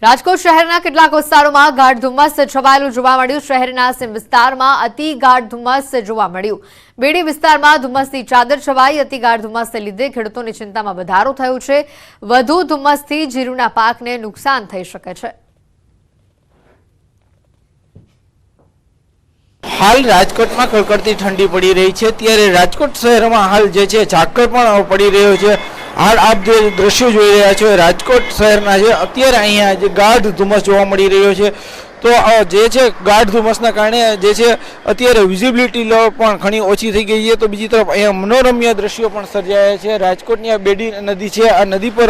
રાજકોટ શહેરના કેટલાક વિસ્તારોમાં ગાઢ ધુમ્મસ છવાયેલું જોવા મળ્યું। શહેરના સીમ વિસ્તારમાં અતિ ગાઢ ધુમ્મસ જોવા મળ્યું। બેડી વિસ્તારમાં ધુમ્મસની ચાદર છવાઈ। અતિ ગાઢ ધુમ્મસને લીધે ખેડૂતોની ચિંતામાં વધારો થયો છે। વધુ ધુમ્મસથી જીરુના પાકને નુકસાન થઈ શકે છે। हाल राजकोट में कड़कड़ती ठंडी पड़ी रही है। त्यारे राजकोट शहर में हाल जे छे झाकड़ पण पड़ी रह्यो छे। हाल आप जो दृश्य जोई रह्या छो राजकोट शहरना छे। अत्यारे अहींया जे गाढ़ धुम्मस जोवा मळी रह्यो छे। तो जे छे गाढ़ धुम्मसना कारणे जे छे अत्यारे विजिबिलिटी पण घणी ओછી થઈ ગઈ છે। तो बीजी तरफ अहींया मनोरम्य दृश्यो पण सर्जाया छे। राजकोटनी आ बेडी नदी छे। आ नदी पर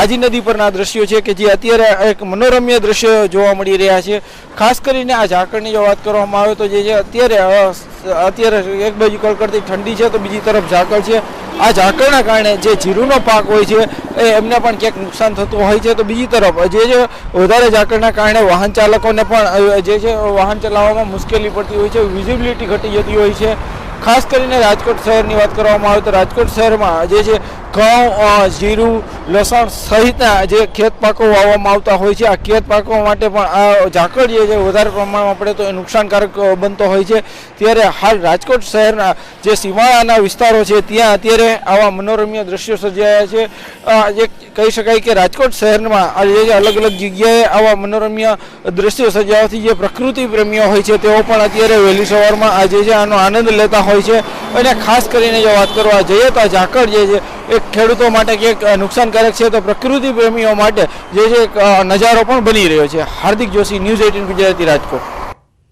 आजी नदी परना दृश्यो छे के जे अत्यारे एक मनोरम्य दृश्य जोवा मળી રહ્યા છે। खास કરીને આ ઝાકળની જો વાત કરવામાં આવે તો જે અત્યારે એક બાજુ કડકડતી ઠંડી છે તો બીજી તરફ ઝાકળ છે। આ ઝાકળના કારણે જે જીરુનો પાક હોય છે એમને પણ ક્યાંક નુકસાન થતું હોય છે। તો બીજી તરફ જે વધારે ઝાકળના કારણે વાહન ચાલકોને પણ જે છે વાહન ચલાવવામાં મુશ્કેલી પડતી હોય છે। વિઝિબિલિટી ઘટી જતી હોય છે। ખાસ કરીને રાજકોટ શહેરની વાત કરવામાં આવે તો રાજકોટ શહેરમાં જે છે ઘઉં, જીરું, લસણ સહિતના જે ખેત પાકો વાવવામાં આવતા હોય છે। આ ખેત પાકો માટે પણ આ ઝાકળ જે છે વધારે પ્રમાણમાં પડે તો એ નુકસાનકારક બનતો હોય છે। ત્યારે હાલ રાજકોટ શહેરના જે સીમાડાના વિસ્તારો છે ત્યાં અત્યારે આવા મનોરમ્ય દ્રશ્યો સર્જાયા છે। જે કહી શકાય કે રાજકોટ શહેરમાં જે અલગ અલગ જગ્યાએ આવા મનોરમ્ય દ્રશ્યો સર્જાવાથી જે પ્રકૃતિ પ્રેમીઓ હોય છે તેઓ પણ અત્યારે વહેલી સવારમાં આ જે છે આનો આનંદ લેતા હોય છે। અને ખાસ કરીને જો વાત કરવા જઈએ તો આ ઝાકળ જે છે એક ખેડૂતો માટે ક્યાંક નુકસાનકારક છે તો પ્રકૃતિ પ્રેમીઓ માટે જે છે નજારો પણ બની રહ્યો છે। હાર્દિક જોશી, ન્યૂઝ 18 ગુજરાતી, રાજકોટ।